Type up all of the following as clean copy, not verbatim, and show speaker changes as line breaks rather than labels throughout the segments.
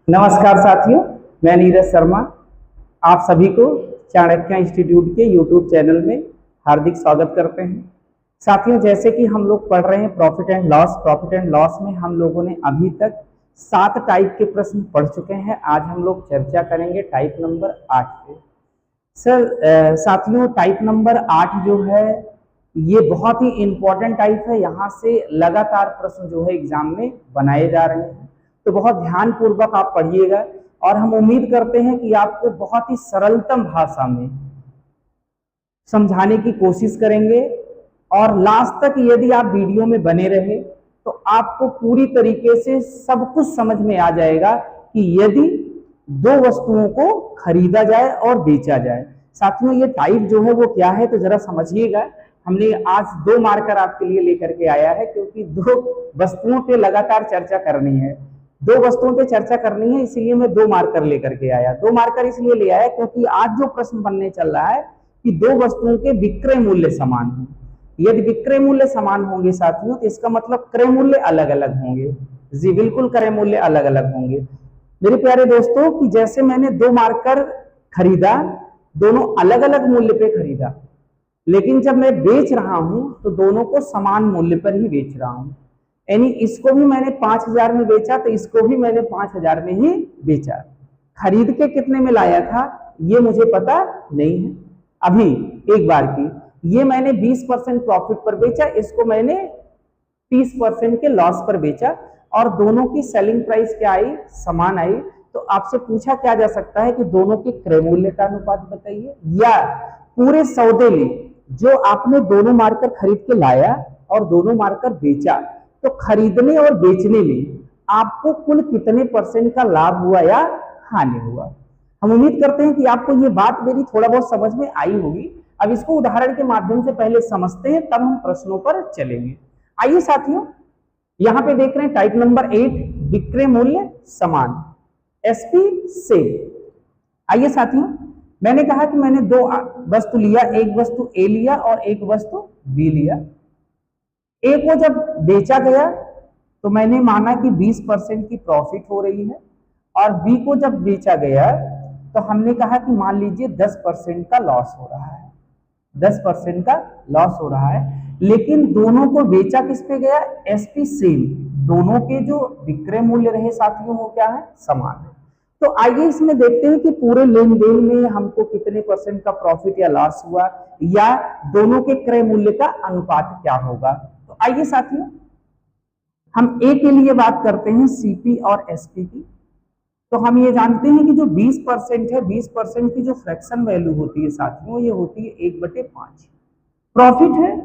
नमस्कार साथियों, मैं नीरज शर्मा आप सभी को चाणक्य इंस्टीट्यूट के यूट्यूब चैनल में हार्दिक स्वागत करते हैं। साथियों, जैसे कि हम लोग पढ़ रहे हैं प्रॉफिट एंड लॉस में हम लोगों ने अभी तक 7 टाइप के प्रश्न पढ़ चुके हैं। आज हम लोग चर्चा करेंगे टाइप नंबर 8 पे। साथियों, टाइप नंबर 8 जो है ये बहुत ही इंपॉर्टेंट टाइप है। यहाँ से लगातार प्रश्न जो है एग्जाम में बनाए जा रहे हैं, तो बहुत ध्यान पूर्वक आप पढ़िएगा और हम उम्मीद करते हैं कि आपको बहुत ही सरलतम भाषा में समझाने की कोशिश करेंगे। और लास्ट तक यदि आप वीडियो में बने रहे तो आपको पूरी तरीके से सब कुछ समझ में आ जाएगा कि यदि दो वस्तुओं को खरीदा जाए और बेचा जाए। साथियों, ये टाइप जो है वो क्या है तो जरा समझिएगा। हमने आज 2 मार्कर आपके लिए लेकर के आया है, क्योंकि 2 वस्तुओं पे लगातार चर्चा करनी है। 2 वस्तुओं पे चर्चा करनी है, इसीलिए मैं 2 मार्कर लेकर के आया। 2 मार्कर इसलिए ले आया क्योंकि आज जो प्रश्न बनने चल रहा है कि 2 वस्तुओं के विक्रय मूल्य समान हैं। यदि विक्रय मूल्य समान होंगे साथियों, तो इसका मतलब क्रय मूल्य अलग अलग होंगे। जी बिल्कुल, क्रय मूल्य अलग अलग होंगे। मेरे प्यारे दोस्तों, कि जैसे मैंने 2 मार्कर खरीदा, दोनों अलग अलग मूल्य पे खरीदा, लेकिन जब मैं बेच रहा हूं तो दोनों को समान मूल्य पर ही बेच रहा हूं। यानी इसको भी मैंने 5000 में बेचा तो इसको भी मैंने 5000 में ही बेचा। खरीद के कितने में लाया था ये मुझे पता नहीं है। अभी एक बार की ये मैंने 20% प्रॉफिट पर बेचा, इसको मैंने 30% के लॉस पर बेचा, और दोनों की सेलिंग प्राइस क्या आई, समान आई। तो आपसे पूछा क्या जा सकता है कि दोनों के क्रय मूल्य का अनुपात बताइए, या पूरे सौदे में जो आपने दोनों मार्कर खरीद के लाया और दोनों मार्कर बेचा, तो खरीदने और बेचने में आपको कुल कितने % का लाभ हुआ या हानि हुआ। हम उम्मीद करते हैं कि आपको ये बात मेरी थोड़ा बहुत समझ में आई होगी। अब इसको उदाहरण के माध्यम से पहले समझते हैं, तब हम प्रश्नों पर चलेंगे। आइए साथियों, यहां पे देख रहे हैं टाइप नंबर 8, विक्रय मूल्य समान, एसपी सेम। आइए साथियों, मैंने कहा कि मैंने 2 वस्तु लिया, एक वस्तु ए लिया और एक वस्तु बी लिया। ए को जब बेचा गया तो मैंने माना कि 20% की प्रॉफिट हो रही है, और बी को जब बेचा गया तो हमने कहा कि मान लीजिए 10% का लॉस हो रहा है, 10% का लॉस हो रहा है। लेकिन दोनों को बेचा किस पे गया, एसपी सेम। दोनों के जो विक्रय मूल्य रहे साथियों वो क्या है, समान है। तो आइए इसमें देखते हैं कि पूरे लेन देन में हमको कितने % का प्रॉफिट या लॉस हुआ, या दोनों के क्रय मूल्य का अनुपात क्या होगा। तो आइए साथियों, हम ए के लिए बात करते हैं, सीपी और एसपी की। तो हम ये जानते हैं कि जो 20% है, 20% की जो फ्रैक्शन वैल्यू होती है साथियों, ये होती है 1/5। प्रॉफिट है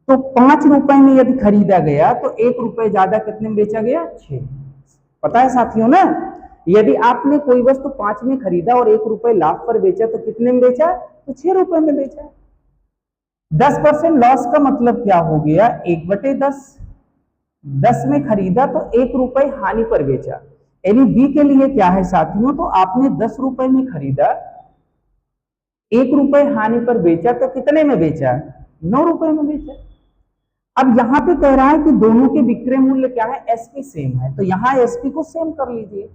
तो 5 रुपए में यदि खरीदा गया तो 1 रुपए ज्यादा कितने में बेचा गया, 6। पता है साथियों ना, यदि आपने कोई वस्तु 5 में खरीदा और 1 रुपए लाभ पर बेचा तो कितने में बेचा, तो 6 रुपए में बेचा। 10% लॉस का मतलब क्या हो गया, 1/10। 10 में खरीदा तो 1 रुपए हानि पर बेचा। यानी बी के लिए क्या है साथियों, तो आपने 10 रुपए में खरीदा, 1 रुपए हानि पर बेचा, तो कितने में बेचा, 9 रुपए में बेचा। अब यहां पे कह रहा है कि दोनों के विक्रय मूल्य क्या है, एसपी सेम है, तो यहां एसपी को सेम कर लीजिए।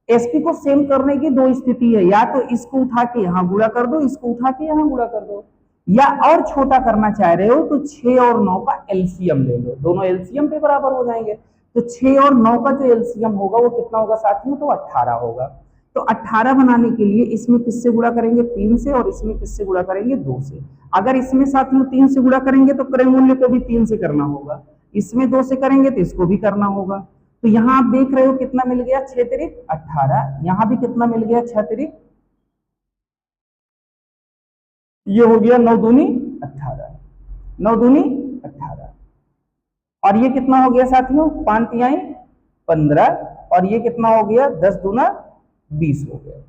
एसपी को सेम करने की 2 स्थिति है, या तो इसको उठा के यहां गुणा कर दो, इसको उठा के यहां गुणा कर दो, या और छोटा करना चाह रहे हो तो 6 और 9 का एलसीएम ले लो, दोनों एलसीएम पे बराबर हो जाएंगे। तो 6 और 9 का जो एलसीएम होगा वो कितना होगा साथियों, तो 18 होगा। तो 18 बनाने के लिए इसमें किससे गुणा करेंगे, 3 से, और इसमें किससे गुणा करेंगे, 2 से। अगर इसमें साथियों 3 से गुणा करेंगे तो क्रय मूल्य को भी 3 से करना होगा, इसमें 2 से करेंगे तो इसको भी करना होगा। तो यहां आप देख रहे हो कितना मिल गया, 6 तिरिक 18। यहां भी कितना मिल गया, 6 तिरिक, ये हो गया 9 दूनी 18, 9 दूनी 18। और ये कितना हो गया साथियों, 5 तिहाई 15, और ये कितना हो गया, 10 दूना 20 हो गया।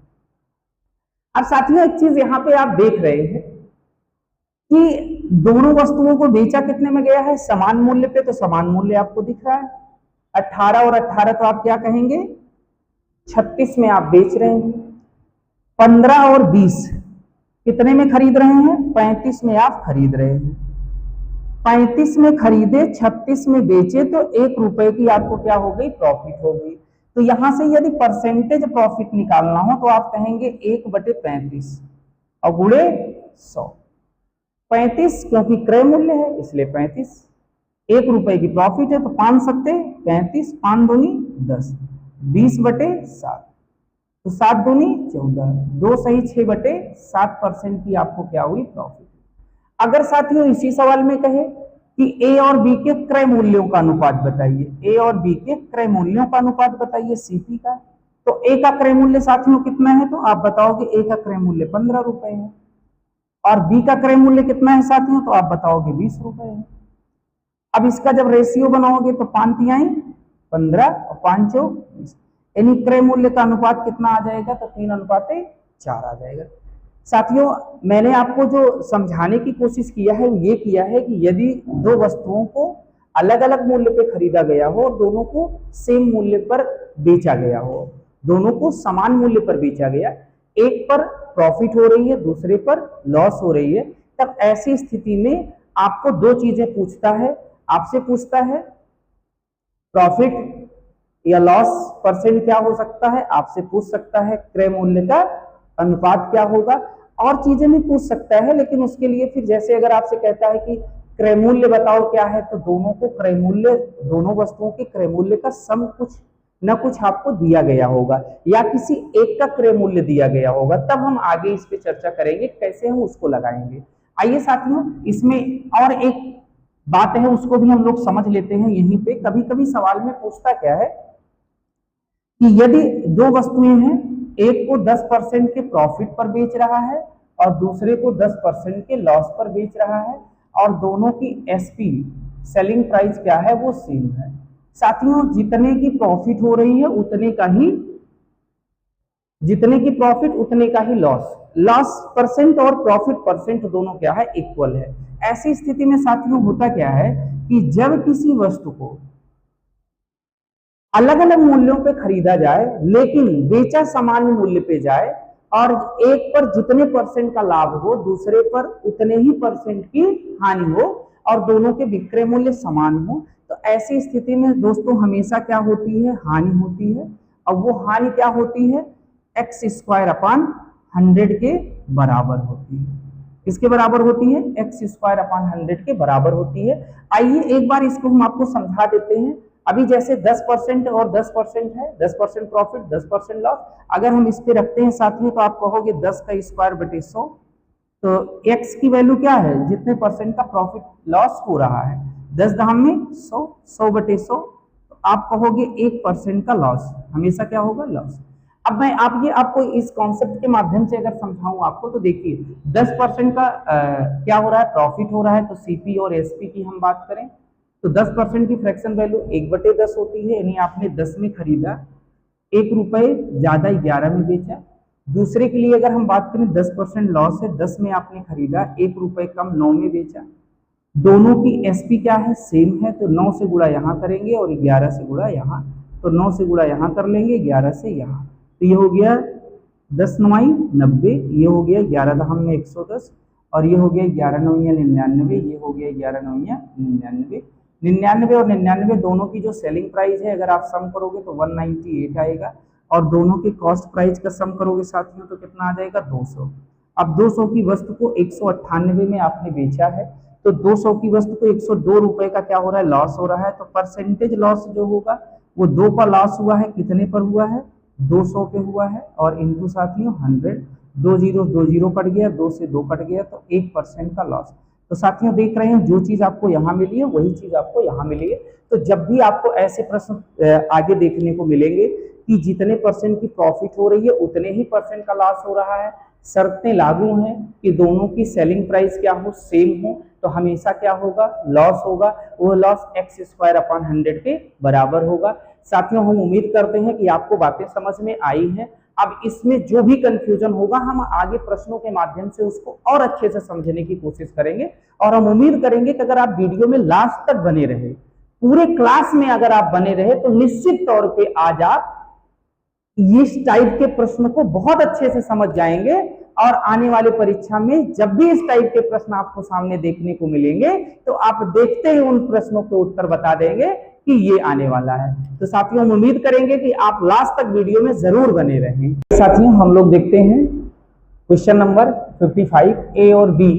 अब साथियों एक चीज यहां पे आप देख रहे हैं कि दोनों वस्तुओं को बेचा कितने में गया है, समान मूल्य पे, तो समान मूल्य आपको दिख रहा है 18 और 18, तो आप क्या कहेंगे, 36 में आप बेच रहे हैं। 15 और 20 कितने में खरीद रहे हैं, 35 में आप खरीद रहे हैं। 35 में खरीदे, 36 में बेचे, तो 1 रुपए की आपको क्या हो गई, प्रॉफिट हो गई। तो यहां से यदि परसेंटेज प्रॉफिट निकालना हो तो आप कहेंगे 1/35 और गुणे 100। 35 क्योंकि क्रय मूल्य है इसलिए 35, 1 रुपए की प्रॉफिट है तो 5 सत्ते 35, 5 दूनी 10, 20/7, तो 7 दूनी 14, 2 सही 6/7% की आपको क्या हुई प्रॉफिट। अगर साथियों इसी सवाल में कहे कि ए और बी के क्रय मूल्यों का अनुपात बताइए, ए और बी के क्रय मूल्यों का अनुपात बताइए सीपी का, तो ए का क्रय मूल्य साथियों कितना है, तो आप बताओगे ए का क्रय मूल्य 15 रुपए है, और बी का क्रय मूल्य कितना है साथियों, तो आप बताओगे 20 रुपए है। अब इसका जब रेशियो बनाओगे तो 5 तिहाई 15 और 5 चौक 20, यानी क्रय मूल्य का अनुपात कितना आ जाएगा, तो 3:4 आ जाएगा। साथियों मैंने आपको जो समझाने की कोशिश किया है ये किया है कि यदि दो वस्तुओं को अलग अलग मूल्य पे खरीदा गया हो और दोनों को सेम मूल्य पर बेचा गया हो, दोनों को समान मूल्य पर बेचा गया, एक पर प्रॉफिट हो रही है दूसरे पर लॉस हो रही है, तब ऐसी स्थिति में आपको दो चीजें पूछता है, आपसे पूछता है प्रॉफिट या लॉस परसेंट क्या हो सकता है, आपसे पूछ सकता है क्रय मूल्य का अनुपात क्या होगा, और चीजें भी पूछ सकता है। लेकिन उसके लिए फिर जैसे अगर आपसे कहता है कि क्रय मूल्य बताओ क्या है, तो दोनों को क्रय मूल्य, दोनों वस्तुओं के क्रय मूल्य का सम कुछ न कुछ आपको दिया गया होगा या किसी एक का क्रय मूल्य दिया गया होगा, तब हम आगे इस पे चर्चा करेंगे कैसे हम उसको लगाएंगे। आइए साथियों इसमें और एक बात है उसको भी हम लोग समझ लेते हैं यहीं पे। कभी कभी सवाल में पूछता क्या है कि यदि दो वस्तुएं हैं, एक को 10% के प्रॉफिट पर बेच रहा है और दूसरे को 10% के लॉस पर बेच रहा है, और दोनों की एसपी सेलिंग प्राइस क्या है, वो सेम है। साथियों जितने की प्रॉफिट हो रही है उतने का ही, जितने की प्रॉफिट उतने का ही लॉस, लॉस परसेंट और प्रॉफिट परसेंट दोनों क्या है, इक्वल है। ऐसी स्थिति में साथियों होता क्या है कि जब किसी वस्तु को अलग अलग मूल्यों पे खरीदा जाए लेकिन बेचा समान मूल्य पे जाए, और एक पर जितने परसेंट का लाभ हो दूसरे पर उतने ही परसेंट की हानि हो, और दोनों के विक्रय मूल्य समान हो, तो ऐसी स्थिति में दोस्तों हमेशा क्या होती है, हानि होती है। और वो हानि क्या होती है, x² 100 के बराबर होती है। किसके बराबर होती है, x² 100 के बराबर होती है। आइए एक बार इसको हम आपको समझा देते हैं। अभी जैसे 10% और 10% है, 10% प्रॉफिट 10% लॉस, अगर हम इस पे रखते हैं साथियों तो आप कहोगे 10 का स्क्वायर बटे 100, तो x की वैल्यू क्या है, जितने परसेंट का प्रॉफिट लॉस हो रहा है, 10 दहम में 100, 100 बटे 100, तो आप कहोगे 1% का लॉस, हमेशा क्या होगा, लॉस। अब मैं आपको इस कॉन्सेप्ट के माध्यम से अगर समझाऊं आपको, तो देखिए 10% का क्या हो रहा है, प्रॉफिट हो रहा है, तो सीपी और एसपी की हम बात करें तो 10% की फ्रैक्शन वैल्यू 1/10 होती है, यानी आपने 10 में खरीदा, 1 रुपए ज्यादा 11 में बेचा। दूसरे के लिए अगर हम बात करें 10% लॉस है, 10 में आपने खरीदा, 1 रुपए कम 9 में बेचा। दोनों की एसपी क्या है, सेम है, तो 9 से गुणा यहाँ करेंगे और 11 से गुणा यहाँ, तो 9 से गुणा यहाँ कर लेंगे, 11 से यहाँ, तो ये हो गया 10 9 90, ये हो गया 11 दहम में 110, और ये हो गया 11 9 99, ये हो गया 11 9 99। 99 और 99 दोनों की जो सेलिंग प्राइस है अगर आप सम करोगे तो 198 आएगा, और दोनों के कॉस्ट प्राइस का सम करोगे साथियों तो कितना आ जाएगा, 200। अब 200 की वस्तु को 198 में आपने बेचा है, तो 200 की वस्तु को 102 रुपए का क्या हो रहा है, लॉस हो रहा है, तो परसेंटेज लॉस जो होगा वो 2 का लॉस हुआ है, कितने पर हुआ है, 200 पे हुआ है, और इंटू साथियों 100, 2 0 कट गया, 2 से 2 कट गया, तो 1% का लॉस। तो साथियों देख रहे हैं जो चीज आपको यहाँ मिली है वही चीज आपको यहाँ मिली है। तो जब भी आपको ऐसे प्रश्न आगे देखने को मिलेंगे कि जितने परसेंट की प्रॉफिट हो रही है उतने ही परसेंट का लॉस हो रहा है, शर्तें लागू हैं कि दोनों की सेलिंग प्राइस क्या हो, सेम हो, तो हमेशा क्या होगा, लॉस होगा, वो लॉस x² 100 के बराबर होगा। साथियों हम उम्मीद करते हैं कि आपको बातें समझ में आई हैं। अब इसमें जो भी कंफ्यूजन होगा हम आगे प्रश्नों के माध्यम से उसको और अच्छे से समझने की कोशिश करेंगे, और हम उम्मीद करेंगे कि अगर आप वीडियो में लास्ट तक बने रहे, पूरे क्लास में अगर आप बने रहे, तो निश्चित तौर पे आज आप इस टाइप के प्रश्न को बहुत अच्छे से समझ जाएंगे और आने वाले परीक्षा में जब भी इस टाइप के प्रश्न आपको सामने देखने को मिलेंगे तो आप देखते ही उन प्रश्नों के उत्तर बता देंगे कि ये आने वाला है। तो साथियों हम उम्मीद करेंगे कि आप लास्ट तक वीडियो में जरूर बने रहें। साथियों हम लोग देखते हैं क्वेश्चन नंबर 55। ए और बी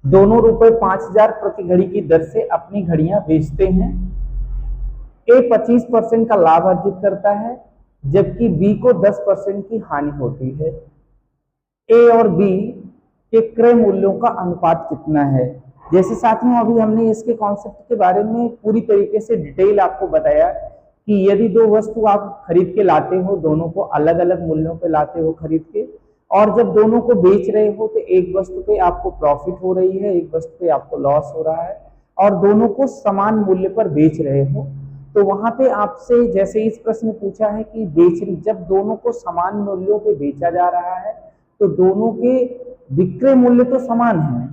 दोनों रुपए 5000 प्रति घड़ी की दर से अपनी घड़ियां बेचते हैं। ए 25% का लाभ अर्जित करता है जबकि बी को 10% की हानि होती है। ए और बी के क्रय मूल्यों का अनुपात कितना है। जैसे साथियों अभी हमने इसके कॉन्सेप्ट के बारे में पूरी तरीके से डिटेल आपको बताया कि यदि दो वस्तु आप खरीद के लाते हो, दोनों को अलग अलग मूल्यों पे लाते हो खरीद के, और जब दोनों को बेच रहे हो तो एक वस्तु पे आपको प्रॉफिट हो रही है, एक वस्तु पे आपको लॉस हो रहा है, और दोनों को समान मूल्य पर बेच रहे हो, तो वहां पे आपसे जैसे इस प्रश्न में पूछा है कि जब दोनों को समान मूल्यों पे बेचा जा रहा है तो दोनों के विक्रय मूल्य तो समान है,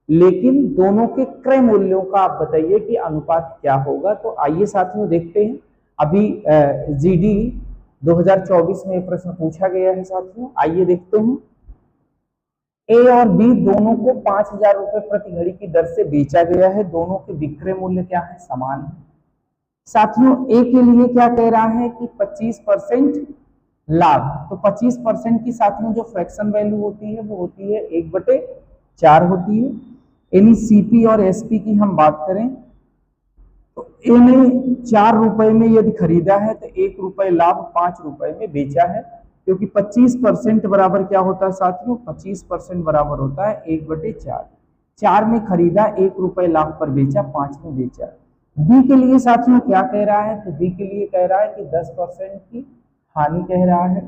लेकिन दोनों के क्रय मूल्यों का आप बताइए कि अनुपात क्या होगा। तो आइए साथियों देखते हैं। अभी जीडी 2024 में एक प्रश्न पूछा गया है साथियों, आइए देखते हैं। ए और बी दोनों को 5000 रुपए प्रति घड़ी की दर से बेचा गया है, दोनों के विक्रय मूल्य क्या है, समान है। साथियों ए के लिए क्या कह रहा है कि 25% लाभ, तो 25% की साथियों जो फ्रैक्शन वैल्यू होती है वो होती है 1/4 होती है। यानी सीपी और एसपी की हम बात करें तो ए ने 4 रुपए में यदि खरीदा है तो 1 रुपए लाभ 5 रुपए में बेचा है, क्योंकि 25% बराबर क्या होता है साथियों, 25% बराबर होता है 1/4। 4 में खरीदा, 1 रुपए लाभ पर बेचा, 5 में बेचा। बी के लिए साथियों क्या कह रहा है, तो बी के लिए कह रहा है कि 10% की हानि कह रहा है।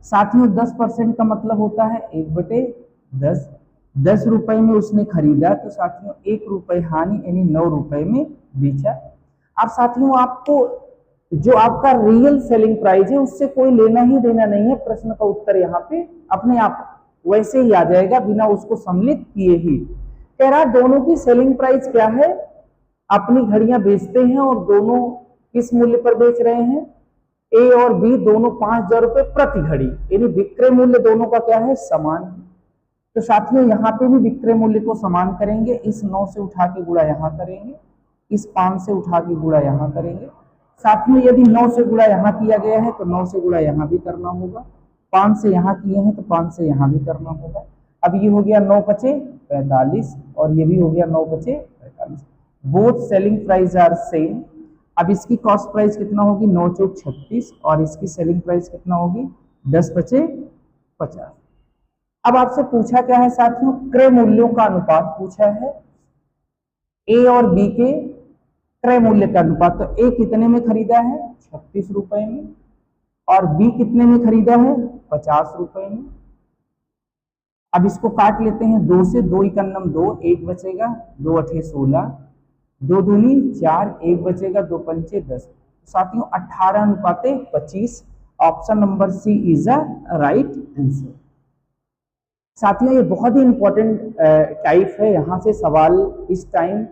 साथियों 10% का मतलब होता है 1/10। 10 रुपए में उसने खरीदा तो साथियों 1 रुपए हानि यानी 9 रुपए में बेचा। अब साथियों आपको जो आपका रियल सेलिंग प्राइस है उससे कोई लेना ही देना नहीं है, प्रश्न का उत्तर यहाँ पे अपने आप वैसे ही आ जाएगा बिना उसको सम्मिलित किए ही। कह रहा दोनों की सेलिंग प्राइस क्या है, अपनी घड़ियां बेचते हैं और दोनों किस मूल्य पर बेच रहे हैं, ए और बी दोनों 5000 रुपए प्रति घड़ी, यानी विक्रय मूल्य दोनों का क्या है, समान है। तो साथियों यहाँ पे भी विक्रय मूल्य को समान करेंगे, इस 9 से उठा के गुणा यहाँ करेंगे, इस 5 से उठा के गुणा यहाँ करेंगे। साथियों यदि 9 से गुणा यहाँ किया गया है तो 9 से गुणा यहाँ भी करना होगा, 5 से यहाँ किए हैं तो 5 से यहाँ भी करना होगा। अब ये हो गया 9 × 5 = 45 और ये भी हो गया 9 × 5 = 45। Both selling price are same. अब इसकी कॉस्ट प्राइस कितना होगी, 9 × 4 = 36 और इसकी सेलिंग प्राइस कितना होगी, 10 × 5 = 50। अब आपसे पूछा क्या है साथियों, क्रय मूल्यों का अनुपात पूछा है, ए और बी के क्रय मूल्य का अनुपात। तो ए कितने में खरीदा है, 36 रुपए में, और बी कितने में खरीदा है, 50 रुपए में। अब इसको काट लेते हैं 2 से, 2 × 2, 1 बचेगा, 2 × 8 = 16, 2 दूनी 4, 1 बचेगा, 2 × 5 = 10। साथियों 18:25, option number C is a right answer. साथियों ये बहुत ही इंपॉर्टेंट टाइप है, यहाँ से सवाल इस टाइम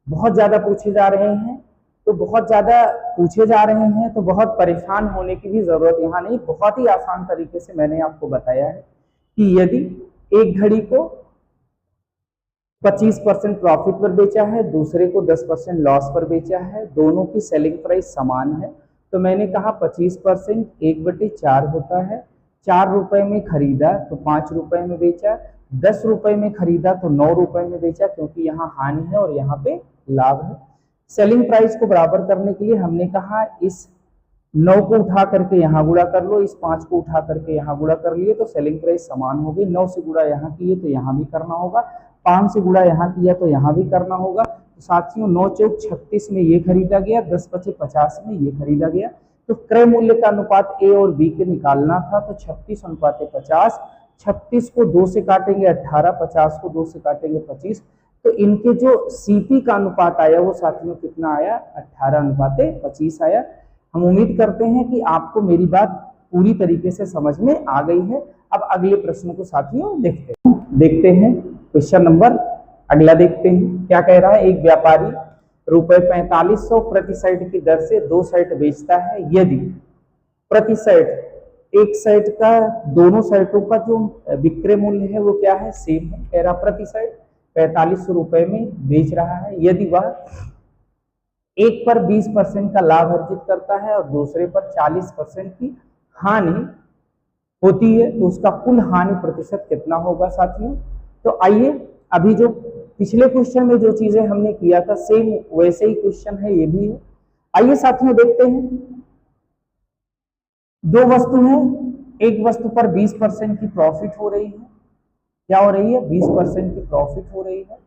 बहुत ज्यादा पूछे जा रहे हैं, तो बहुत ज्यादा पूछे जा रहे हैं तो बहुत परेशान होने की भी जरूरत यहाँ नहीं। बहुत ही आसान तरीके से मैंने आपको बताया है कि यदि एक घड़ी को 25% प्रॉफिट पर बेचा है, दूसरे को 10% लॉस पर बेचा है, दोनों की सेलिंग प्राइस समान है, तो मैंने कहा 25% 1/4 होता है। 4 रुपए में खरीदा तो 5 रुपए में बेचा, 10 रुपए में खरीदा तो 9 रुपए में बेचा, क्योंकि यहाँ हानि है और यहाँ पे लाभ है। सेलिंग प्राइस को बराबर करने के लिए हमने कहा इस 9 को उठा करके यहाँ गुणा कर लो, इस 5 को उठा करके यहाँ गुणा कर लिए तो सेलिंग प्राइस समान हो गई। 9 से गुणा यहाँ किए तो यहाँ भी करना होगा, 5 से गुणा यहाँ किया तो यहाँ भी करना होगा। तो साथियों 9 × 4 = 36 में ये खरीदा गया, 10 × 5 = 50 में ये खरीदा गया। तो क्रय मूल्य का अनुपात ए और बी के निकालना था, तो 36:50। 36 को 2 से काटेंगे 18, 50 को 2 से काटेंगे 25, तो इनके जो सीपी का अनुपात आया वो साथियों कितना आया, 18:25 आया। हम उम्मीद करते हैं कि आपको मेरी बात पूरी तरीके से समझ में आ गई है। अब अगले प्रश्न को साथियों देखते हैं। क्वेश्चन नंबर अगला देखते हैं, क्या कह रहा है। एक व्यापारी रुपए 4500 प्रति सेट की दर से 2 सेट बेचता है। यदि प्रति सेट एक साइड का, दोनों साइडों का जो विक्रय मूल्य है वो क्या है, सेम है। कह रहा प्रति साइड 4500 रुपए में बेच रहा है। यदि वह एक पर 20% का लाभ अर्जित करता है और दूसरे पर 40% की हानि होती है, तो उसका कुल हानि प्रतिशत कितना होगा साथियों। तो आइए, अभी जो पिछले क्वेश्चन में जो चीजें हमने किया था सेम वैसे ही क्वेश्चन है, ये भी है। आइए साथियों देखते हैं। दो वस्तु है, एक वस्तु पर 20% की प्रॉफिट हो रही है, क्या हो रही है, 20% की प्रॉफिट हो रही है,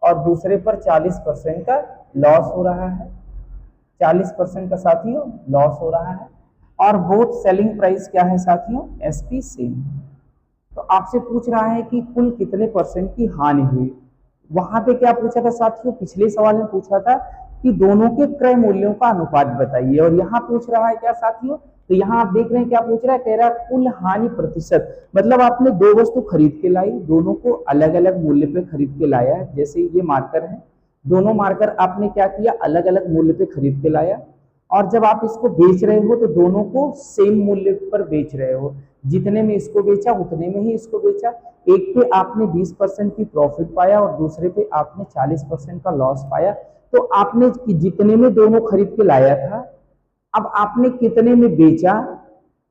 और दूसरे पर 40% का लॉस हो रहा है, 40% का साथियों लॉस हो रहा है, और बोथ सेलिंग प्राइस क्या है साथियों, एसपी सेम। तो आपसे पूछ रहा है कि कुल कितने परसेंट की हानि हुई। वहां पे क्या पूछा था साथियों, पिछले सवाल में पूछा था कि दोनों के क्रय मूल्यों का अनुपात बताइए, और यहाँ पूछ रहा है क्या साथियों, तो यहाँ आप देख रहे हैं क्या पूछ रहा है, कह रहा है कुल हानि प्रतिशत। मतलब आपने दो वस्तु खरीद के लाई, दोनों को अलग अलग मूल्य पे खरीद के लाया, जैसे ये मार्कर है, दोनों मार्कर आपने क्या किया, अलग अलग मूल्य पे खरीद के लाया, और जब आप इसको बेच रहे हो तो दोनों को सेम मूल्य पर बेच रहे हो, जितने में इसको बेचा उतने में ही इसको बेचा। एक पे आपने 20% की प्रॉफिट पाया और दूसरे पे आपने 40% का लॉस पाया। तो आपने जितने में दोनों खरीद के लाया था, अब आपने कितने में बेचा,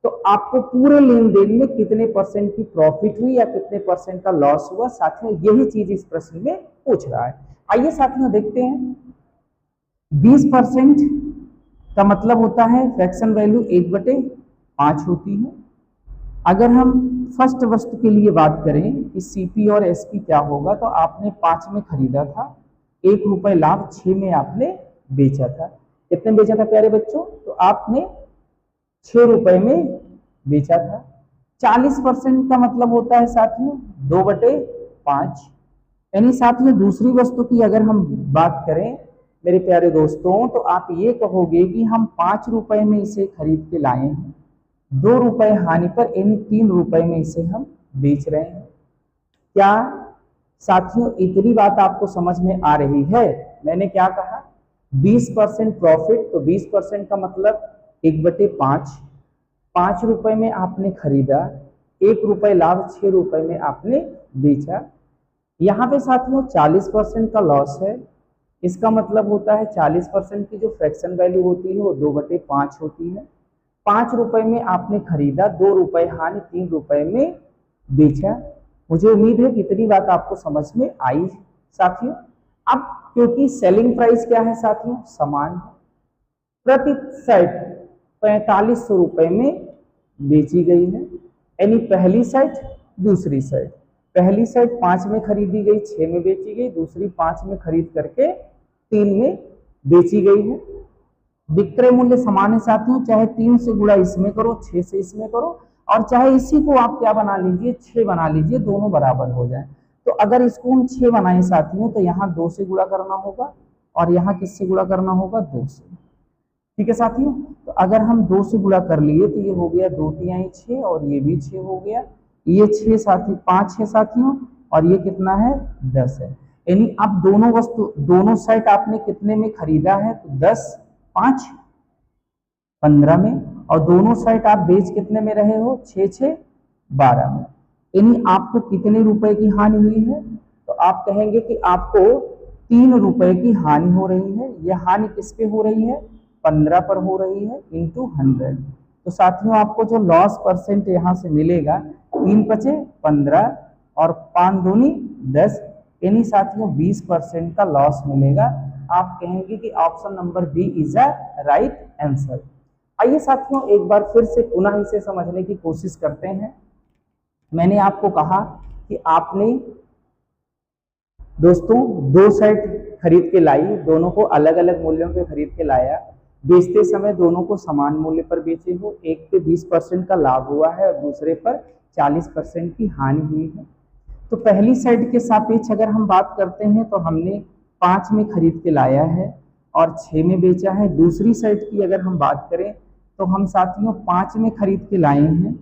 तो आपको पूरे लेन देन में कितने परसेंट की प्रॉफिट हुई या कितने परसेंट का लॉस हुआ, साथियों यही चीज इस प्रश्न में पूछ रहा है। आइए साथियों देखते हैं। 20% का मतलब होता है फ्रैक्शन वैल्यू 1/5 होती है। अगर हम फर्स्ट वस्तु के लिए बात करें कि सीपी और एसपी क्या होगा, तो आपने 5 में खरीदा था, 1 रुपए लाभ 6 में आपने बेचा था। कितने बेचा था प्यारे बच्चों, तो आपने 6 रुपए में बेचा था। 40% का मतलब होता है साथियों 2/5। यानी साथियों दूसरी वस्तु की अगर हम बात करें मेरे प्यारे दोस्तों, तो आप ये कहोगे कि हम 5 रुपए में इसे खरीद के लाए हैं, 2 रुपए हानि पर, यानी 3 रुपए में इसे हम बेच रहे हैं। क्या साथियों इतनी बात आपको समझ में आ रही है। मैंने क्या कहा, 20% प्रॉफिट, तो 20% का मतलब 1/5, 5 रुपए में आपने खरीदा, 1 रुपए लाभ, 6 रुपए में आपने बेचा। यहाँ पे साथियों 40% का लॉस है, इसका मतलब होता है 40% की जो फ्रैक्शन वैल्यू होती है वो 2/5 होती है। 5 रुपए में आपने खरीदा, 2 रुपए हानि, 3 रुपए में बेचा। मुझे उम्मीद है कि इतनी बात आपको समझ में आई साथियों। अब क्योंकि सेलिंग प्राइस क्या है साथियों, समान है, प्रति साइड 4500 रुपए में बेची गई है, यानी पहली साइड दूसरी साइड, पहली साइड 5 में खरीदी गई, 6 में बेची गई, दूसरी 5 में खरीद करके 3 में बेची गई है। विक्रय मूल्य समान है साथियों, चाहे 3 से गुणा इसमें करो, 6 से इसमें करो, और चाहे इसी को आप क्या बना लीजिए, 6 बना लीजिए, दोनों बराबर हो जाए। तो अगर इसको हम 6 बनाए साथियों, तो यहाँ 2 से गुणा करना होगा और यहाँ किससे गुणा करना होगा, 2 से। ठीक है साथियों, तो अगर हम 2 से गुणा कर लिए तो ये हो गया 2 तिहाई 6, और ये भी 6 हो गया, ये 6 साथी 5 है साथियों, और ये कितना है, 10 है। यानी अब दोनों वस्तु, दोनों साइड आपने कितने में खरीदा है, तो 10, 5, 15 में, और दोनों साइड आप बेच कितने में रहे हो, 6, 6, 12 में। यानी आपको कितने रुपए की हानि हुई है, तो आप कहेंगे कि आपको 3 रुपए की हानि हो रही है। यह हानि किस पे हो रही है, 15 पर हो रही है, इंटू 100। तो साथियों आपको जो लॉस परसेंट यहाँ से मिलेगा, 3 × 5 = 15 और 5 दूनी 10, यानी साथियों 20% का लॉस मिलेगा। आप कहेंगे कि option number B is a right answer. आइए साथियों एक बार फिर से पुनः इसे समझने की कोशिश करते हैं। मैंने आपको कहा कि आपने दोस्तों 2 साइड खरीद के लाई, दोनों को अलग अलग मूल्यों पे खरीद के लाया, बेचते समय दोनों को समान मूल्य पर बेचे हो, एक पे 20% का लाभ हुआ है और दूसरे पर 40% की हानि हुई है। तो पहली साइड के सापेक्ष अगर हम बात करते हैं तो हमने 5 में खरीद के लाया है और 6 में बेचा है। दूसरी साइड की अगर हम बात करें तो हम साथियों 5 में खरीद के लाए हैं,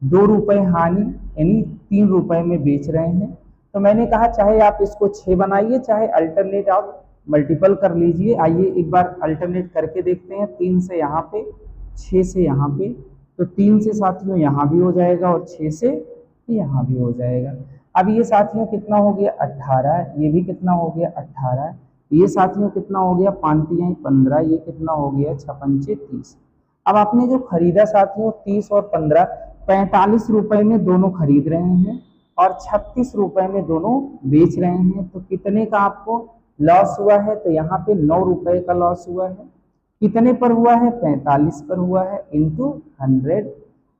2 रुपए हानि, यानी 3 रुपए में बेच रहे हैं। तो मैंने कहा चाहे आप इसको 6 बनाइए, चाहे अल्टरनेट आप मल्टीपल कर लीजिए। आइए एक बार अल्टरनेट करके देखते हैं, 3 से यहाँ पे, 6 से यहाँ पे, तो 3 से साथियों यहाँ भी हो जाएगा और 6 से यहाँ भी हो जाएगा। अब ये साथियों कितना हो गया 18, ये भी कितना हो गया 18, ये साथियों कितना हो गया 5 तिहाई 15, ये कितना हो गया 6 पंचे 30। अब आपने जो खरीदा साथियों 30 और 15, 45 रुपए में दोनों खरीद रहे हैं और 36 रुपए में दोनों बेच रहे हैं, तो कितने का आपको लॉस हुआ है? तो यहाँ पे 9 रुपए का लॉस हुआ है। कितने पर हुआ है? 45 पर हुआ है इंटू 100,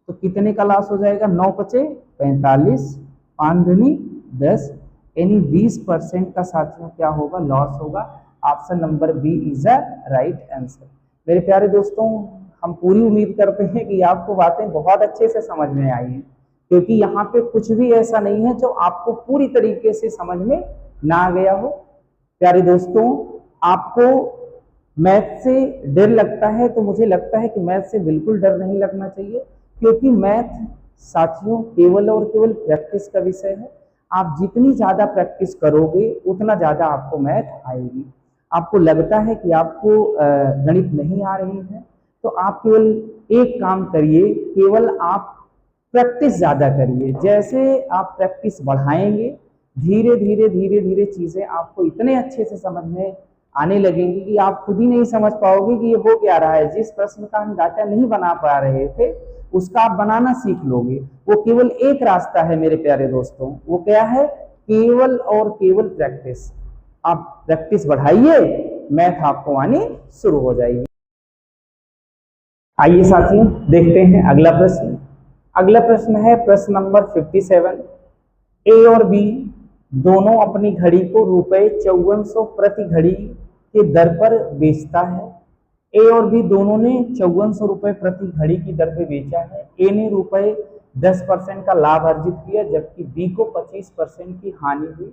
तो कितने का लॉस हो जाएगा? 9 पचे 45, 5 दूनी 10, यानी 20% का साथियों क्या होगा? लॉस होगा। Option number B is a right answer. मेरे प्यारे दोस्तों, हम पूरी उम्मीद करते हैं कि आपको बातें बहुत अच्छे से समझ में आई हैं, क्योंकि यहाँ पे कुछ भी ऐसा नहीं है जो आपको पूरी तरीके से समझ में ना आ गया हो। प्यारे दोस्तों, आपको मैथ से डर लगता है तो मुझे लगता है कि मैथ से बिल्कुल डर नहीं लगना चाहिए, क्योंकि मैथ साथियों केवल और केवल प्रैक्टिस का विषय है। आप जितनी ज्यादा प्रैक्टिस करोगे उतना ज्यादा आपको मैथ आएगी। आपको लगता है कि आपको गणित नहीं आ रही है, तो आप केवल एक काम करिए, केवल आप प्रैक्टिस ज्यादा करिए। जैसे आप प्रैक्टिस बढ़ाएंगे, धीरे धीरे धीरे धीरे चीजें आपको इतने अच्छे से समझ में आने लगेंगी कि आप खुद ही नहीं समझ पाओगे कि ये हो क्या रहा है। जिस प्रश्न का हम डाटा नहीं बना पा रहे थे, उसका आप बनाना सीख लोगे। वो केवल एक रास्ता है मेरे प्यारे दोस्तों, वो क्या है? केवल और केवल प्रैक्टिस। आप प्रैक्टिस बढ़ाइए, मैथ आपको आनी शुरू हो जाएगी। आइए साथियों देखते हैं अगला प्रश्न। अगला प्रश्न है प्रश्न नंबर 57। ए और बी दोनों अपनी घड़ी को ₹5400 प्रति घड़ी के दर पर बेचता है। ए और बी दोनों ने 5400 रुपए प्रति घड़ी की दर पे बेचा है। ए ने रुपए 10% का लाभ अर्जित किया, जबकि बी को 25% की हानि हुई।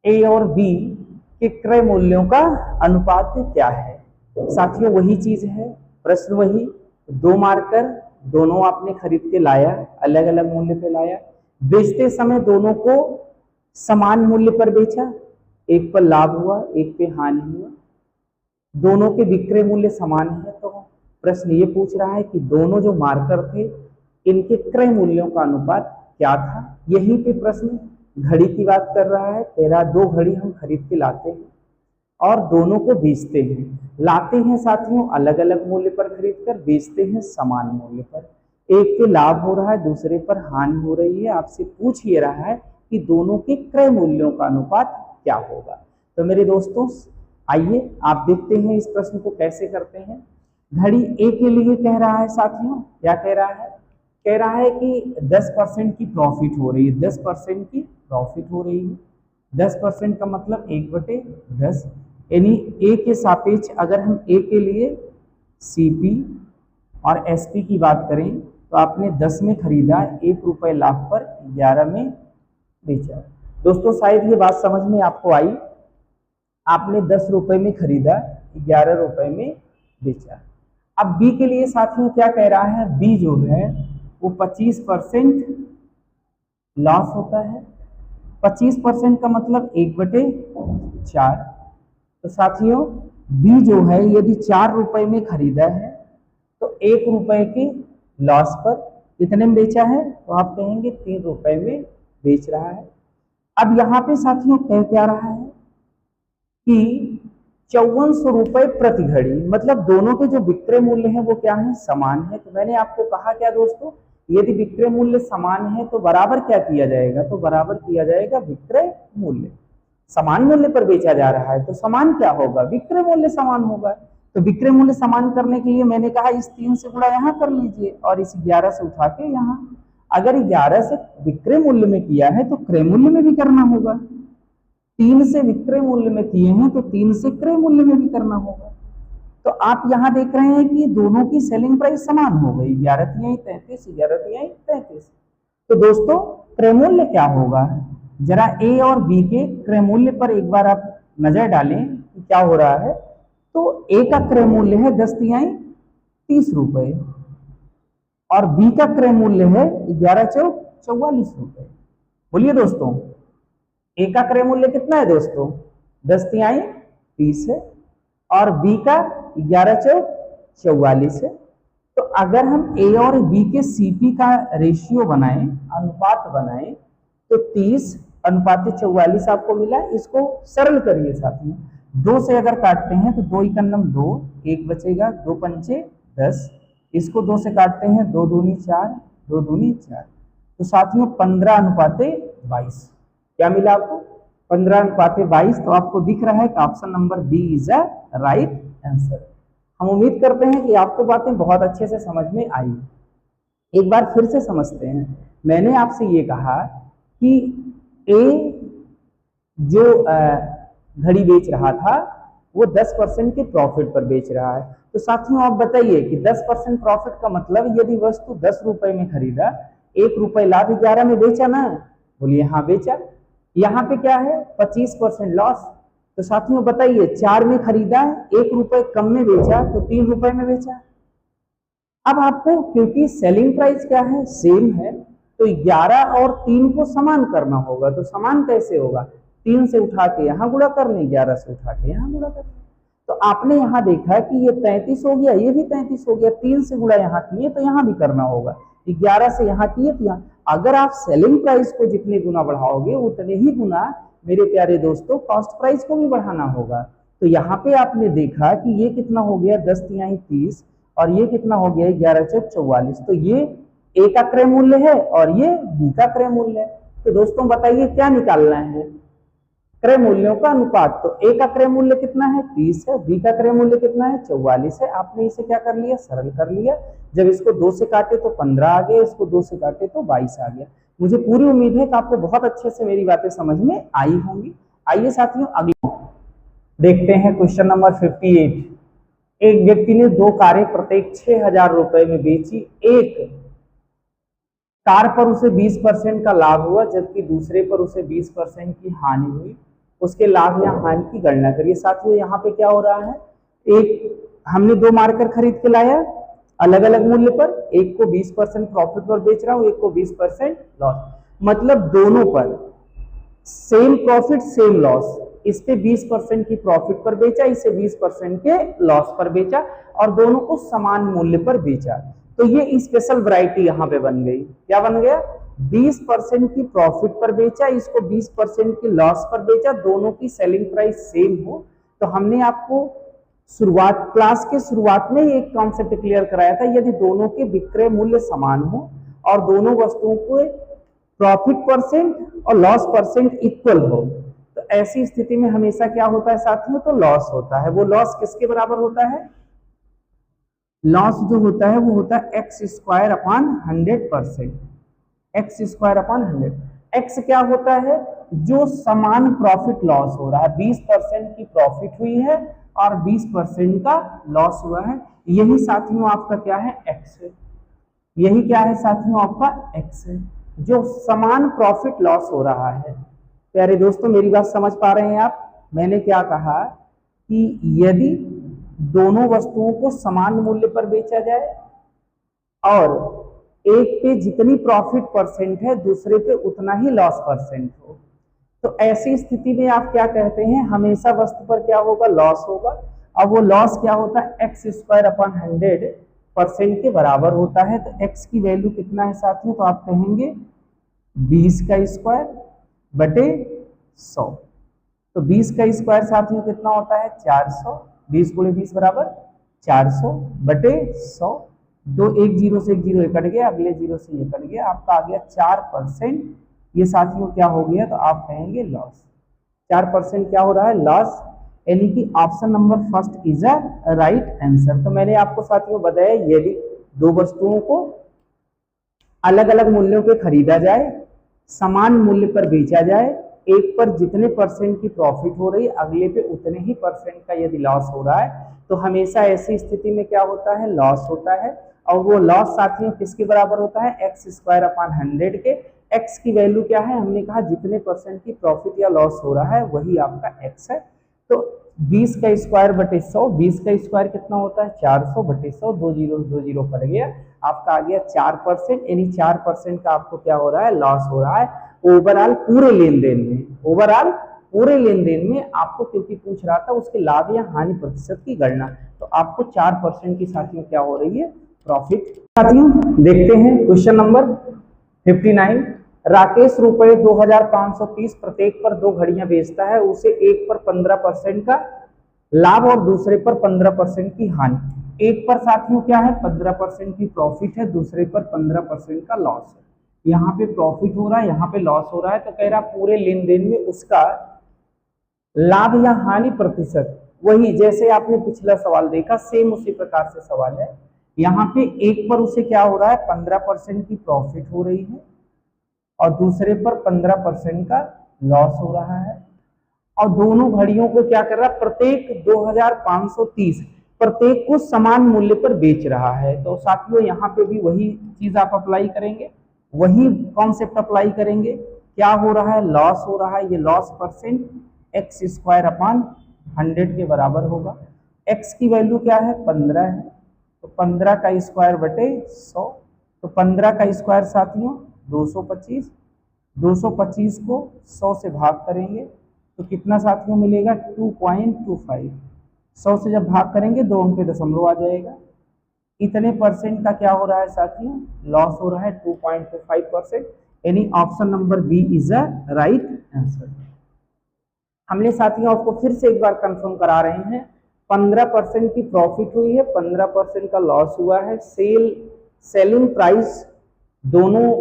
ए और बी के क्रय मूल्यों का अनुपात क्या है? साथियों वही चीज है, प्रश्न वही, 2 मार्कर दोनों आपने खरीद के लाया, अलग अलग मूल्य पे लाया, बेचते समय दोनों को समान मूल्य पर बेचा, एक पर लाभ हुआ एक पे हानि हुआ, दोनों के विक्रय मूल्य समान है। तो प्रश्न ये पूछ रहा है कि दोनों जो मार्कर थे इनके क्रय मूल्यों का अनुपात क्या था। यहीं पे प्रश्न घड़ी की बात कर रहा है। कह रहा 2 घड़ी हम खरीद के लाते हैं और दोनों को बेचते हैं। लाते हैं साथियों अलग अलग मूल्य पर खरीद कर, बेचते हैं समान मूल्य पर। एक पे लाभ हो रहा है, दूसरे पर हानि हो रही है। आपसे पूछ ये रहा है कि दोनों के क्रय मूल्यों का अनुपात क्या होगा। तो मेरे दोस्तों आइए आप देखते हैं इस प्रश्न को कैसे करते हैं। घड़ी ए के लिए कह रहा है साथियों, क्या कह रहा है? कह रहा है कि 10% की प्रॉफिट हो रही है, 10% की प्रॉफिट हो रही है। 10% का मतलब 1/10, यानी ए के सापेक्ष अगर हम ए के लिए सीपी और एसपी की बात करें तो आपने 10 में खरीदा, 1 रुपए लाभ पर 11 में बेचा। दोस्तों शायद ये बात समझ में आपको आई। आपने 10 रुपए में खरीदा, 11 रुपए में बेचा। अब बी के लिए साथियों क्या कह रहा है? बी जो है वो 25% लॉस होता है। 25% का मतलब 1/4। तो साथियों बी जो है यदि 4 रुपए में खरीदा है तो 1 रुपए के लॉस पर कितने में बेचा है? तो आप कहेंगे 3 रुपए में बेच रहा है। अब यहाँ पे साथियों कह क्या रहा है कि 5400 रुपए प्रति घड़ी, मतलब दोनों के जो विक्रय मूल्य है वो क्या है? समान है। तो मैंने आपको कहा क्या दोस्तों, यदि विक्रय मूल्य समान है तो बराबर क्या किया जाएगा? तो बराबर किया जाएगा विक्रय मूल्य। समान मूल्य पर बेचा जा रहा है तो समान क्या होगा? विक्रय मूल्य समान होगा। तो विक्रय मूल्य समान करने के लिए मैंने कहा इस 3 से गुणा यहाँ कर लीजिए और इस 11 से उठा के यहाँ। अगर 11 से विक्रय मूल्य में किया है तो क्रय मूल्य में भी करना होगा। 3 से विक्रय मूल्य में किए हैं तो 3 से क्रय मूल्य में भी करना होगा। तो आप यहाँ देख रहे हैं कि दोनों की सेलिंग प्राइस समान हो गई, 11 तिहाई 33, 11 तिहाई 33। तो दोस्तों क्रय मूल्य क्या होगा? जरा ए और बी के क्रय मूल्य पर एक बार आप नजर डालें कि क्या हो रहा है। तो ए का क्रय मूल्य है 10 तिहाई 30 रुपए और बी का क्रय मूल्य है 11 चौक 44 रुपए। बोलिए दोस्तों ए का क्रय मूल्य कितना है दोस्तों? 10 तिहाई 30 है और बी का 11 चौक 44 है। तो अगर हम ए और बी के सीपी का रेशियो बनाएं, अनुपात बनाएं, तो 30:44 आपको मिला। इसको सरल करिए साथियों, 2 से अगर काटते हैं तो 2 इकन्नम 2, 1 बचेगा, 2 पंचे 10, इसको 2 से काटते हैं, 2 दूनी 4, 2 दूनी 4, तो साथियों 15:22 क्या मिला आपको? 15:22। तो आपको दिख रहा है कि option number B is a right answer. हम उम्मीद करते हैं कि आपको बातें बहुत अच्छे से समझ में आई। एक बार फिर से समझते हैं। मैंने आपसे ये कहा कि ए जो घड़ी बेच रहा था वो 10% के प्रॉफिट पर बेच रहा है। तो साथियों आप बताइए कि 10% प्रॉफिट का मतलब यदि वस्तु 10 रुपए में खरीदा, 1 रुपए लाभ 11 में बेचा ना? बोलिए हाँ बेचा। यहाँ पे क्या है? 25% लॉस। तो साथियों बताइए 4 में खरीदा, 1 रुपए कम में बेचा, तो 3 रुपए में बेचा। अब आपको क्योंकि सेलिंग प्राइस क्या है? सेम है, तो 11 और 3 को समान करना होगा। तो समान कैसे होगा? 3 से उठा के यहाँ गुणा कर लें, 11 से उठा के यहाँ गुणा कर लें। तो आपने यहाँ देखा कि ये 33 हो गया, ये भी 33 हो गया, 3 से गुणा यहाँ किए तो यहाँ भी करना होगा, 11 से यहाँ किए तो यहाँ। अगर आप सेलिंग प्राइस को जितने गुना बढ़ाओगे उतने ही गुना मेरे प्यारे दोस्तों कॉस्ट प्राइस को भी बढ़ाना होगा। तो यहाँ पे आपने देखा कि ये कितना हो गया? 10 तिहाई 30, और ये कितना हो गया? 11 चौक 44। तो ये ए का क्रय मूल्य है और ये बी का क्रय मूल्य है। तो दोस्तों बताइए क्या निकालना है? क्रय मूल्यों का अनुपात। तो ए का क्रय मूल्य कितना है? 30 है, बी का क्रय मूल्य कितना है? 44 है। आपने इसे क्या कर लिया? सरल कर लिया। जब इसको 2 से काटे तो 15 आ गया, इसको 2 से काटे तो 22 आ गया। मुझे पूरी उम्मीद है कि आपको बहुत अच्छे से मेरी बातें समझ में आई होंगी। आइए साथियों अगले देखते हैं क्वेश्चन नंबर 58। एक व्यक्ति ने 2 कारें प्रत्येक 6000 रुपए में बेची। एक कार पर उसे 20% का लाभ हुआ, जबकि दूसरे पर उसे 20% की हानि हुई। उसके लाभ या हानि की गणना करिए। साथियों यहाँ पे क्या हो रहा है? एक हमने 2 मार्कर खरीद के लाया अलग अलग मूल्य पर, एक को 20% प्रॉफिट पर बेच रहा हूं, एक को 20% लॉस। मतलब दोनों पर सेम प्रॉफिट सेम लॉस। इस पे 20% की प्रॉफिट पर बेचा, इसे 20% के लॉस पर बेचा, और दोनों को समान मूल्य पर बेचा। तो ये स्पेशल वैरायटी यहाँ पे बन गई। क्या बन गया? 20% की प्रॉफिट पर बेचा, इसको 20% की लॉस पर बेचा, दोनों की सेलिंग प्राइस सेम हो। तो हमने आपको क्लास के शुरुआत में ही एक कॉन्सेप्ट क्लियर कराया था, यदि दोनों के विक्रय मूल्य समान हो और दोनों वस्तुओं को प्रॉफिट परसेंट और लॉस परसेंट इक्वल हो, तो ऐसी स्थिति में हमेशा क्या होता है साथियों? तो लॉस होता है। वो लॉस किसके बराबर होता है? लॉस जो होता है वो होता है x² / 100%। x² / 100। x क्या होता है? जो समान प्रॉफिट लॉस हो रहा है, 20% की प्रॉफिट हुई है और 20% का लॉस हुआ है, यही साथियों आपका क्या है? x है। यही क्या है साथियों? आपका x है, जो समान प्रॉफिट लॉस हो रहा है। प्यारे दोस्तों मेरी बात समझ पा रहे हैं आप? मैंने क्या कहा कि यदि दोनों वस्तुओं को समान मूल्य पर बेचा जाए और एक पे जितनी प्रॉफिट परसेंट है दूसरे पे उतना ही लॉस परसेंट हो, तो ऐसी स्थिति में आप क्या कहते हैं? हमेशा वस्तु पर क्या होगा? लॉस होगा। अब वो लॉस क्या होता है? x² / 100% के बराबर होता है। तो x की वैल्यू कितना है साथियों? तो आप कहेंगे 20 का स्क्वायर बटे 100। तो 20 का स्क्वायर साथियों कितना होता है? 400। 20 × 20 बराबर 400 बटे 100। 2 एक जीरो से एक जीरो कट गया, अगले जीरो से ये कट गया, आपका आ गया 4%। ये साथियों क्या हो गया? तो आप कहेंगे लॉस। 4% क्या हो रहा है? लॉस। यानी कि option number first is a right answer. तो मैंने आपको साथियों बताया यदि 2 वस्तुओं को अलग अलग मूल्यों पे खरीदा जाए, समान मूल्य पर बेचा जाए, एक पर जितने परसेंट की प्रॉफिट हो रही है अगले पे उतने ही परसेंट का यदि लॉस हो रहा है, तो हमेशा ऐसी स्थिति में क्या होता है? लॉस होता है। और वो लॉस साथियों किसके बराबर होता है? x² / 100 के। x की वैल्यू क्या है? हमने कहा जितने परसेंट की प्रॉफिट या लॉस हो रहा है वही आपका x है। तो 20 का स्क्वायर बटे 100, 20 का स्क्वायर कितना होता है? 400 बटे 100, 2 जीरो कट गया, आपका आ गया 4%। यानी 4% का आपको क्या हो रहा है? लॉस हो रहा है ओवरऑल पूरे लेन देन में। ओवरऑल पूरे लेन देन में आपको क्योंकि पूछ रहा था उसके लाभ या हानि प्रतिशत की गणना, तो आपको 4% की साथियों क्या हो रही है? प्रॉफिट। साथियों देखते हैं क्वेश्चन नंबर 59। राकेश रुपए 2530 प्रत्येक पर 2 घड़ियां बेचता है, उसे एक पर 15% का लाभ और दूसरे पर 15% की हानि। एक पर साथियों क्या है 15% की प्रॉफिट है, दूसरे पर 15% का लॉस है। यहाँ पे प्रॉफिट हो रहा है, यहाँ पे लॉस हो रहा है, तो कह रहा पूरे लेन देन में उसका लाभ या हानि प्रतिशत, वही जैसे आपने पिछला सवाल देखा सेम उसी प्रकार से सवाल है। यहाँ पे एक पर उसे क्या हो रहा है 15% की प्रॉफिट हो रही है और दूसरे पर 15% का लॉस हो रहा है, और दोनों घड़ियों को क्या कर रहा है प्रत्येक 2530 प्रत्येक को समान मूल्य पर बेच रहा है। तो साथियों यहाँ पे भी वही चीज आप अप्लाई करेंगे, वही कॉन्सेप्ट अप्लाई करेंगे। क्या हो रहा है लॉस हो रहा है, ये loss percent x square upon 100 के बराबर होगा। एक्स की वैल्यू क्या है 15 है, तो 15 का स्क्वायर बटे 100, तो 15 का स्क्वायर साथियों 225, 225 को 100 से भाग करेंगे तो कितना साथियों मिलेगा 2.25। 100 से जब भाग करेंगे 2 अंक पे दशमलव आ जाएगा। इतने परसेंट का क्या हो रहा है साथियों लॉस हो रहा है 2.25%, यानी option number B is a right answer. हमने साथियों आपको फिर से एक बार कंफर्म करा रहे हैं 15% की प्रॉफिट हुई है, 15% का लॉस हुआ है। सेलिंग प्राइस दोनों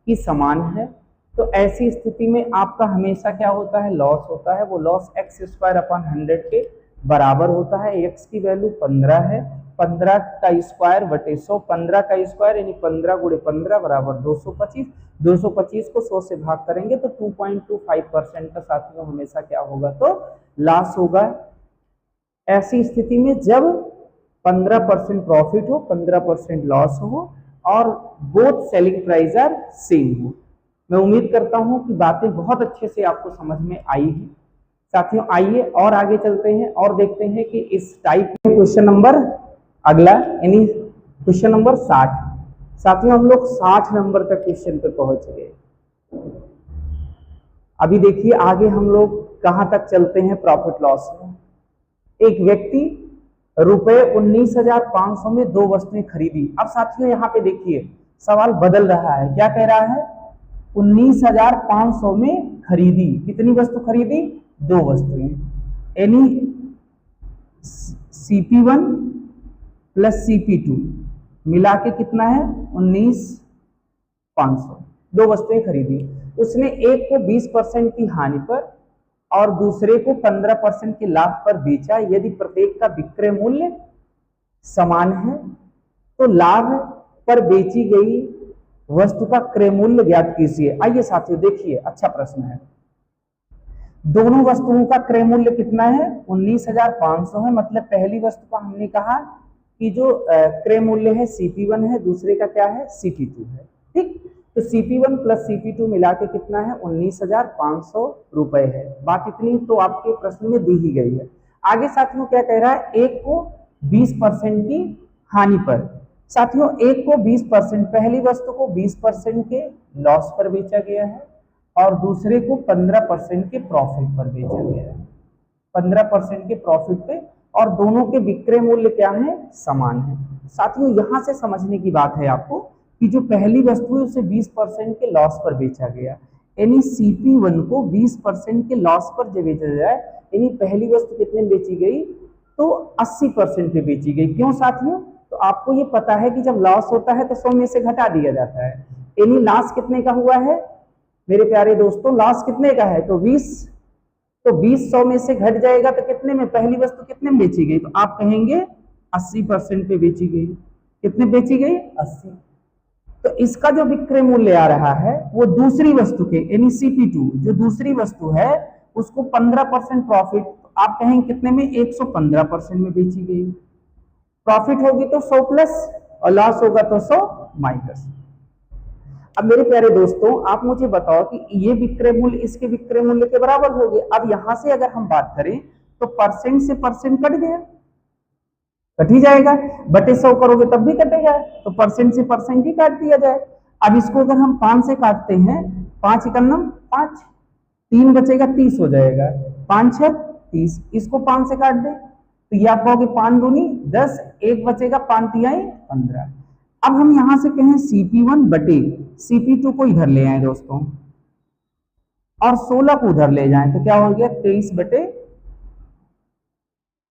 की समान है, तो ऐसी स्थिति में आपका हमेशा क्या होता है लॉस होता है, वो लॉस एक्स स्क्वायर अपॉन 100 के बराबर होता है। एक्स की वैल्यू 15 है, 15 का स्क्वायर बटे 100, 15 का स्क्वायर यानी 15 गुणे 15 बराबर 225, 225 को 100 से भाग करेंगे तो 2.25% का साथियों हमेशा क्या होगा तो लॉस होगा। ऐसी स्थिति में जब 15% प्रॉफिट हो 15% लॉस हो और both selling price are same हो। मैं उम्मीद करता हूं कि बातें बहुत अच्छे से आपको समझ में आई हैं। साथियों आइए और आगे चलते हैं और देखते हैं कि इस टाइप में क्वेश्चन नंबर अगला यानी क्वेश्चन नंबर 60। साथियों हम लोग 60 नंबर तक क्वेश्चन पे पहुंच गए। अभी देखिए आगे हम लोग कहां तक चलते हैं प्रॉफिट लॉस में। एक व्यक्ति रुपए 19,500 में 2 वस्तुएं खरीदी। अब साथियों यहाँ पे देखिए सवाल बदल रहा है, क्या कह रहा है 19,500 में खरीदी, कितनी वस्तु खरीदी 2 वस्तुएं, यानी CP1 प्लस CP2 मिला के कितना है 19,500, 2 वस्तुएं खरीदी। उसने एक को 20% की हानि पर और दूसरे को 15% के लाभ पर बेचा। यदि प्रत्येक का विक्रय मूल्य समान है तो लाभ पर बेची गई वस्तु का क्रय मूल्य ज्ञात कीजिए। आइए साथियों देखिए अच्छा प्रश्न है। दोनों वस्तुओं का क्रय मूल्य कितना है 19,500 है, मतलब पहली वस्तु का हमने कहा कि जो क्रय मूल्य है CP1 है, दूसरे का क्या है CP2 है। ठीक, तो CP1 प्लस CP2 मिला के कितना है 19,500 रुपए है। बात इतनी तो आपके प्रश्न में दी ही गई है। आगे साथियों क्या कह रहा है एक को 20% की हानि पर। साथियों एक को 20%, पहली वस्तु को 20% के लॉस पर बेचा गया है और दूसरे को 15% के प्रॉफिट पर बेचा गया है, 15% के प्रॉफिट पे, और दोनों के विक्रय मूल्य क्या है समान है। साथियों यहां से समझने की बात है आपको कि जो पहली वस्तु है उसे 20% के लॉस पर बेचा गया, यानी CP1 को 20% के लॉस पर जब बेचा जाए, यानी पहली वस्तु कितने में बेची गई तो 80% पे बेची गई। क्यों साथियों, तो आपको ये पता है कि जब लॉस होता है तो 100 में से घटा दिया जाता है, यानी लॉस कितने का हुआ है मेरे प्यारे दोस्तों, लॉस कितने का है तो 20, तो 20 100 में से घट जाएगा तो कितने में, पहली वस्तु कितने में बेची गई, तो आप कहेंगे 80% पे बेची गई। कितने बेची गई 80। तो इसका जो विक्रय मूल्य आ रहा है वो दूसरी वस्तु के यानी CP2 जो दूसरी वस्तु है उसको 15% प्रॉफिट, तो आप कहेंगे कितने में 115% में बेची गई। प्रॉफिट होगी तो 100 प्लस और लॉस होगा तो 100 माइनस। अब मेरे प्यारे दोस्तों आप मुझे बताओ कि ये विक्रय मूल्य इसके विक्रय मूल्य के बराबर हो गए। अब यहां से अगर हम बात करें तो परसेंट से परसेंट कट गया, कट ही जाएगा, बटे 100 करोगे तब भी कटेगा, तो परसेंट से परसेंट ही काट दिया जाए। अब इसको अगर हम 5 से काटते हैं, 5 एकम 5, 3 बचेगा 30 हो जाएगा, 5 6 30, इसको 5 से काट दे तो ये आप कहोगे 5 दूनी 10, 1 बचेगा 5 तिहाई 15। अब हम यहां से कहें CP1 बटे CP2 को इधर ले आए दोस्तों, और 16 को उधर ले जाएं, तो क्या हो गया 23 बटे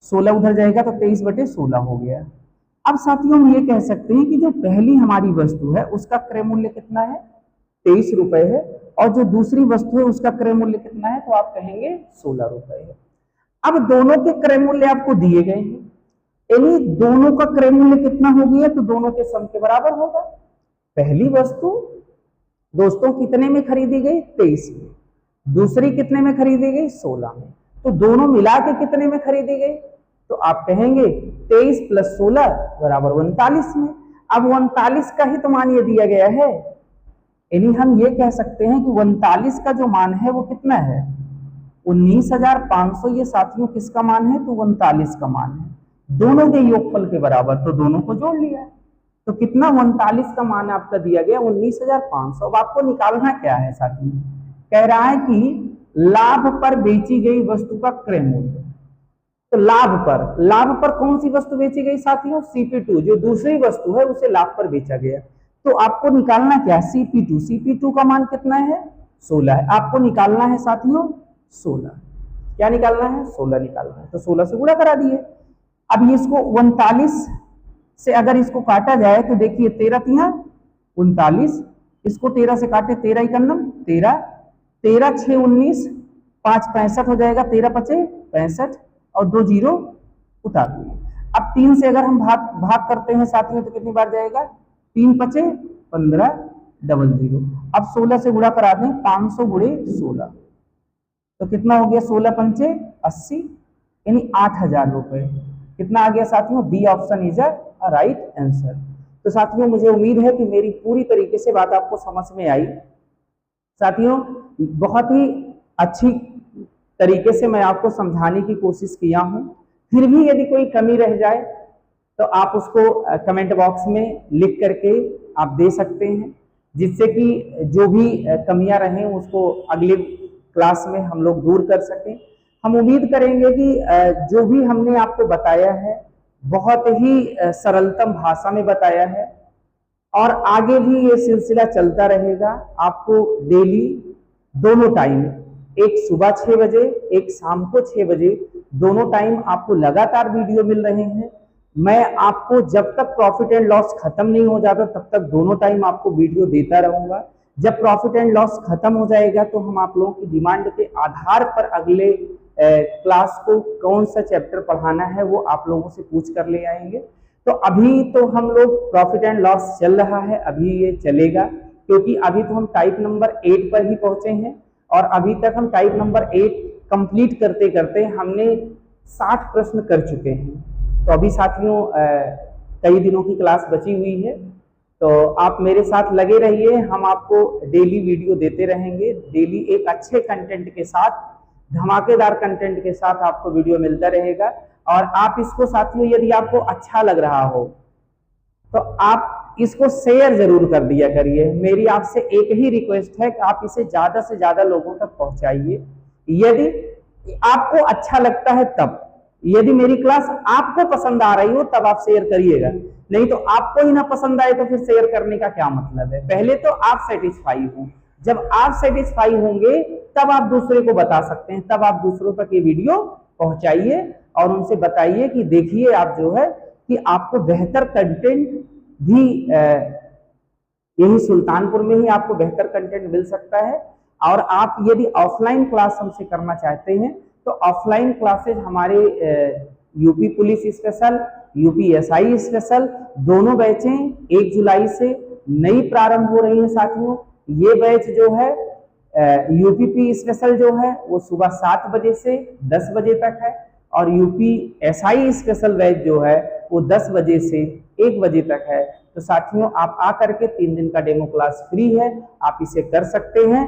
16 उधर जाएगा तो 23 बटे 16 हो गया। अब साथियों हम ये कह सकते हैं कि जो पहली हमारी वस्तु है उसका क्रय मूल्य कितना है, 23 रुपए है, और जो दूसरी वस्तु है उसका क्रय मूल्य कितना है, तो आप कहेंगे 16 रुपए है। अब दोनों के क्रय मूल्य आपको दिए गए हैं, यानी दोनों का क्रय मूल्य कितना हो गया, तो दोनों के सम के बराबर होगा। पहली वस्तु दोस्तों कितने में खरीदी गई, 23 में, दूसरी कितने में खरीदी गई, 16 में, तो दोनों मिला के कितने में खरीदी गई, तो आप कहेंगे 23 + 16 बराबर 39 में। अब 39 का ही तो मान ये दिया गया है, यानी हम ये कह सकते हैं कि 39 का जो मान है वो कितना है, 19,500। ये साथियों किसका मान है, तो 39 का मान है, दोनों के योगफल के बराबर, तो दोनों को जोड़ लिया, तो कितना 39 का मान आपका दिया गया 19,500। अब आपको निकालना क्या है साथियों, कह रहा है कि लाभ पर बेची गई वस्तु का क्रय मूल्य। तो लाभ पर कौन सी वस्तु बेची गई साथियों, CP2, जो दूसरी वस्तु है उसे लाभ पर बेचा गया। तो आपको निकालना क्या है, CP2 का मान कितना है, 16 है, आपको निकालना है साथियों 16। क्या निकालना है, 16 निकालना है, तो 16 से गुणा करा दिए। अब ये इसको 39 से अगर इसको काटा जाए तो देखिए 13 तिया 39, इसको 13 से काटे 13 इकन्नम 13, 13 6 19, 5 65 हो जाएगा, 13 पचे 65 और 2 जीरो उतार दिए। अब 3 से अगर हम भाग करते हैं साथियों तो कितनी बार जाएगा, 3 पचे 15 00। अब 16 से गुणा करा दें, 500 गुणे 16, तो कितना हो गया, 16 पंचे 80, यानी 8,000 रुपए। कितना आ गया साथियों, B option is a right answer. तो साथियों मुझे उम्मीद है कि मेरी पूरी तरीके से बात आपको समझ में आई। साथियों बहुत ही अच्छी तरीके से मैं आपको समझाने की कोशिश किया हूं, फिर भी यदि कोई कमी रह जाए तो आप उसको कमेंट बॉक्स में लिख करके आप दे सकते हैं, जिससे कि जो भी कमियां रहें उसको अगली क्लास में हम लोग दूर कर सकें। हम उम्मीद करेंगे कि जो भी हमने आपको बताया है बहुत ही सरलतम भाषा में बताया है, और आगे भी ये सिलसिला चलता रहेगा। आपको डेली दोनों टाइम, एक सुबह 6 बजे एक शाम को 6 बजे, दोनों टाइम आपको लगातार वीडियो मिल रहे हैं। मैं आपको जब तक प्रॉफिट एंड लॉस खत्म नहीं हो जाता तब तक दोनों टाइम आपको वीडियो देता रहूंगा। जब प्रॉफिट एंड लॉस खत्म हो जाएगा तो हम आप लोगों की डिमांड के आधार पर अगले क्लास को कौन सा चैप्टर पढ़ाना है वो आप लोगों से पूछ कर ले आएंगे। तो अभी तो हम लोग प्रॉफिट एंड लॉस चल रहा है, अभी ये चलेगा, क्योंकि अभी तो हम टाइप नंबर 8 पर ही पहुंचे हैं, और अभी तक हम टाइप नंबर 8 कंप्लीट करते करते हमने 60 प्रश्न कर चुके हैं। तो अभी साथियों कई दिनों की क्लास बची हुई है, तो आप मेरे साथ लगे रहिए। हम आपको डेली वीडियो देते रहेंगे, डेली एक अच्छे कंटेंट के साथ, धमाकेदार कंटेंट के साथ आपको वीडियो मिलता रहेगा। और आप इसको साथियों यदि आपको अच्छा लग रहा हो तो आप इसको शेयर जरूर कर दिया करिए। मेरी आपसे एक ही रिक्वेस्ट है कि आप इसे ज्यादा से ज्यादा लोगों तक पहुंचाइए। यदि आपको अच्छा लगता है तब, यदि मेरी क्लास आपको पसंद आ रही हो तब आप शेयर करिएगा, नहीं तो आपको ही ना पसंद आए तो फिर शेयर करने का क्या मतलब है। पहले तो आप सेटिस्फाई हो, जब आप सेटिस्फाई होंगे तब आप दूसरे को बता सकते हैं, तब आप दूसरों तक ये वीडियो पहुंचाइए और उनसे बताइए कि देखिए आप जो है कि आपको बेहतर कंटेंट भी यही सुल्तानपुर में ही आपको बेहतर कंटेंट मिल सकता है। और आप यदि ऑफलाइन क्लास हमसे करना चाहते हैं तो ऑफलाइन क्लासेज हमारे UP police special, UPSI special दोनों बैचें 1 जुलाई से नई प्रारंभ हो रही हैं साथियों। ये बैच जो है UPP स्पेशल जो है वो सुबह 7 बजे से 10 बजे तक है, और UPSI स्पेशल बैच जो है वो 10 बजे से 1 बजे तक है। तो साथियों आप आकर के 3 दिन का डेमो क्लास फ्री है, आप इसे कर सकते हैं।